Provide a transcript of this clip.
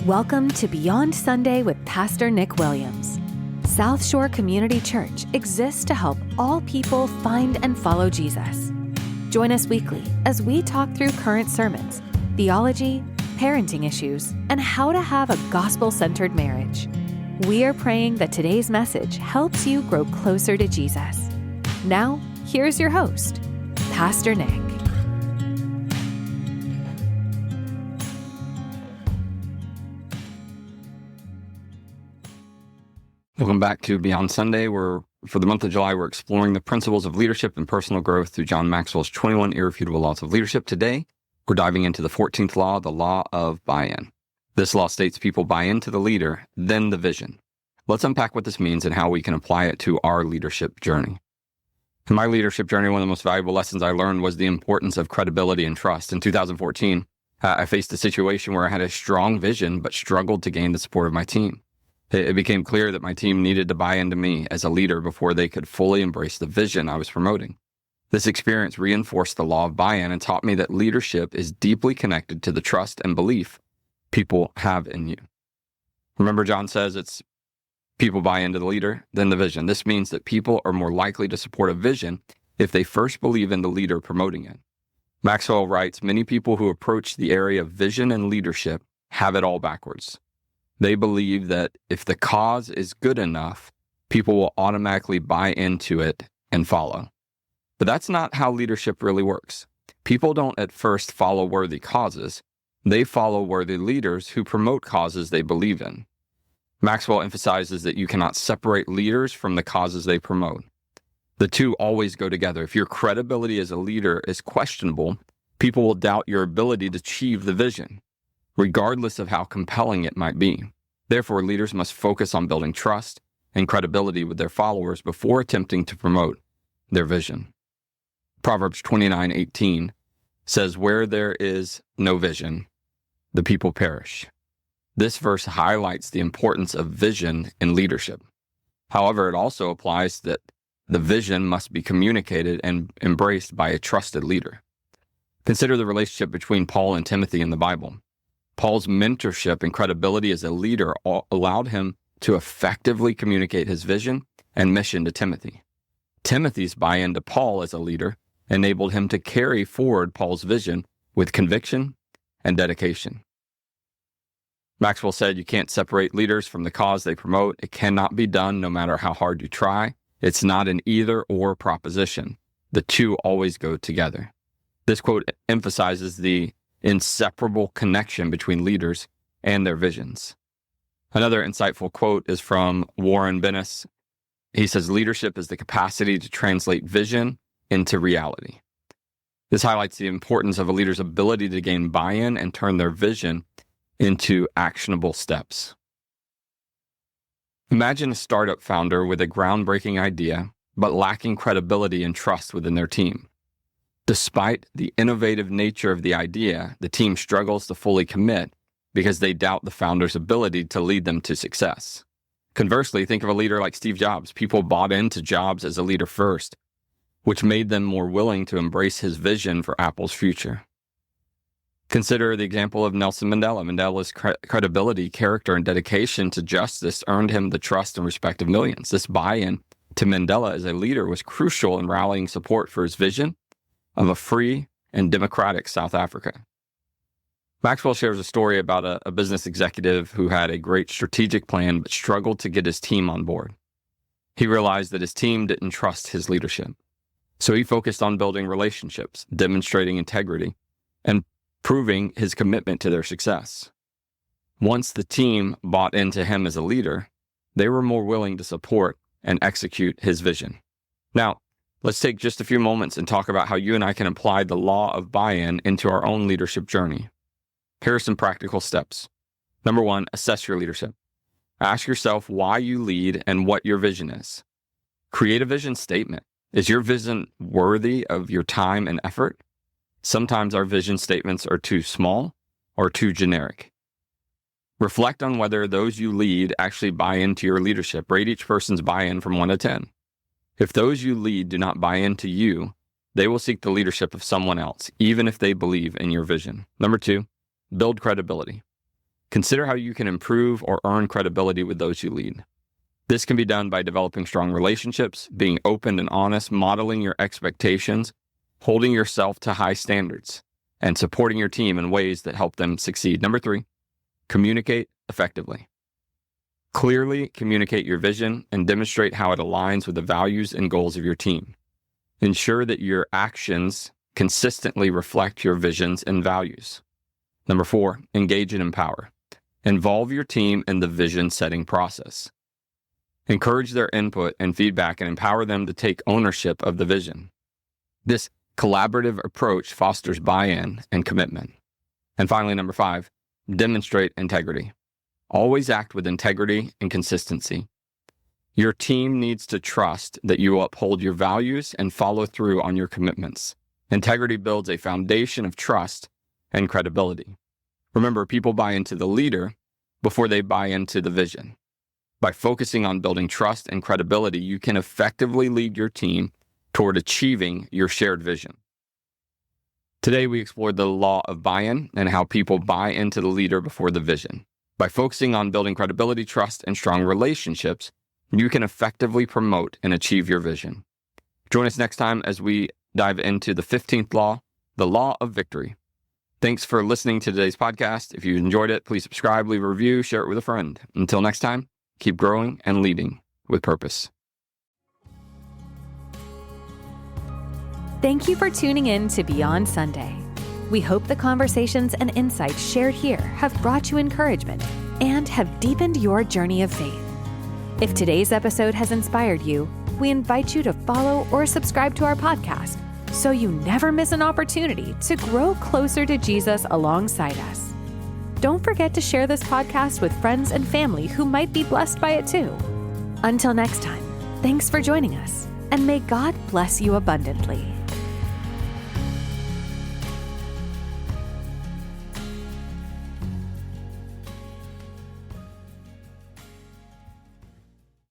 Welcome to Beyond Sunday with Pastor Nick Williams. South Shore Community Church exists to help all people find and follow Jesus. Join us weekly as we talk through current sermons, theology, parenting issues, and how to have a gospel-centered marriage. We are praying that today's message helps you grow closer to Jesus. Now, here's your host, Pastor Nick. Welcome back to Beyond Sunday, where for the month of July, we're exploring the principles of leadership and personal growth through John Maxwell's 21 irrefutable laws of leadership. Today, we're diving into the 14th law, the law of buy-in. This law states people buy into the leader, then the vision. Let's unpack what this means and how we can apply it to our leadership journey. In my leadership journey, one of the most valuable lessons I learned was the importance of credibility and trust. In 2014, I faced a situation where I had a strong vision but struggled to gain the support of my team. It became clear that my team needed to buy into me as a leader before they could fully embrace the vision I was promoting. This experience reinforced the law of buy-in and taught me that leadership is deeply connected to the trust and belief people have in you. Remember, John says it's people buy into the leader, then the vision. This means that people are more likely to support a vision if they first believe in the leader promoting it. Maxwell writes, many people who approach the area of vision and leadership have it all backwards. They believe that if the cause is good enough, people will automatically buy into it and follow. But that's not how leadership really works. People don't at first follow worthy causes. They follow worthy leaders who promote causes they believe in. Maxwell emphasizes that you cannot separate leaders from the causes they promote. The two always go together. If your credibility as a leader is questionable, people will doubt your ability to achieve the vision, regardless of how compelling it might be. Therefore, leaders must focus on building trust and credibility with their followers before attempting to promote their vision. Proverbs 29:18 says, where there is no vision, the people perish. This verse highlights the importance of vision in leadership. However, it also applies that the vision must be communicated and embraced by a trusted leader. Consider the relationship between Paul and Timothy in the Bible. Paul's mentorship and credibility as a leader allowed him to effectively communicate his vision and mission to Timothy. Timothy's buy-in to Paul as a leader enabled him to carry forward Paul's vision with conviction and dedication. Maxwell said, you can't separate leaders from the cause they promote. It cannot be done no matter how hard you try. It's not an either-or proposition. The two always go together. This quote emphasizes the inseparable connection between leaders and their visions. Another insightful quote is from Warren Bennis. He says, leadership is the capacity to translate vision into reality. This highlights the importance of a leader's ability to gain buy-in and turn their vision into actionable steps. Imagine a startup founder with a groundbreaking idea, but lacking credibility and trust within their team. Despite the innovative nature of the idea, the team struggles to fully commit because they doubt the founder's ability to lead them to success. Conversely, think of a leader like Steve Jobs. People bought into Jobs as a leader first, which made them more willing to embrace his vision for Apple's future. Consider the example of Nelson Mandela. Mandela's credibility, character, and dedication to justice earned him the trust and respect of millions. This buy-in to Mandela as a leader was crucial in rallying support for his vision of a free and democratic South Africa. Maxwell shares a story about a business executive who had a great strategic plan but struggled to get his team on board. He realized that his team didn't trust his leadership. So he focused on building relationships, demonstrating integrity, and proving his commitment to their success. Once the team bought into him as a leader, they were more willing to support and execute his vision. Now, let's take just a few moments and talk about how you and I can apply the law of buy-in into our own leadership journey. Here are some practical steps. Number 1, assess your leadership. Ask yourself why you lead and what your vision is. Create a vision statement. Is your vision worthy of your time and effort? Sometimes our vision statements are too small or too generic. Reflect on whether those you lead actually buy into your leadership. Rate each person's buy-in from 1 to 10. If those you lead do not buy into you, they will seek the leadership of someone else, even if they believe in your vision. Number 2, build credibility. Consider how you can improve or earn credibility with those you lead. This can be done by developing strong relationships, being open and honest, modeling your expectations, holding yourself to high standards, and supporting your team in ways that help them succeed. Number 3, communicate effectively. Clearly communicate your vision and demonstrate how it aligns with the values and goals of your team. Ensure that your actions consistently reflect your visions and values. Number 4, engage and empower. Involve your team in the vision setting process. Encourage their input and feedback and empower them to take ownership of the vision. This collaborative approach fosters buy-in and commitment. And finally, number 5, demonstrate integrity. Always act with integrity and consistency. Your team needs to trust that you will uphold your values and follow through on your commitments. Integrity builds a foundation of trust and credibility. Remember, people buy into the leader before they buy into the vision. By focusing on building trust and credibility, you can effectively lead your team toward achieving your shared vision. Today, we explored the law of buy-in and how people buy into the leader before the vision. By focusing on building credibility, trust, and strong relationships, you can effectively promote and achieve your vision. Join us next time as we dive into the 15th law, the law of victory. Thanks for listening to today's podcast. If you enjoyed it, please subscribe, leave a review, share it with a friend. Until next time, keep growing and leading with purpose. Thank you for tuning in to Beyond Sunday. We hope the conversations and insights shared here have brought you encouragement and have deepened your journey of faith. If today's episode has inspired you, we invite you to follow or subscribe to our podcast so you never miss an opportunity to grow closer to Jesus alongside us. Don't forget to share this podcast with friends and family who might be blessed by it too. Until next time, thanks for joining us, and may God bless you abundantly.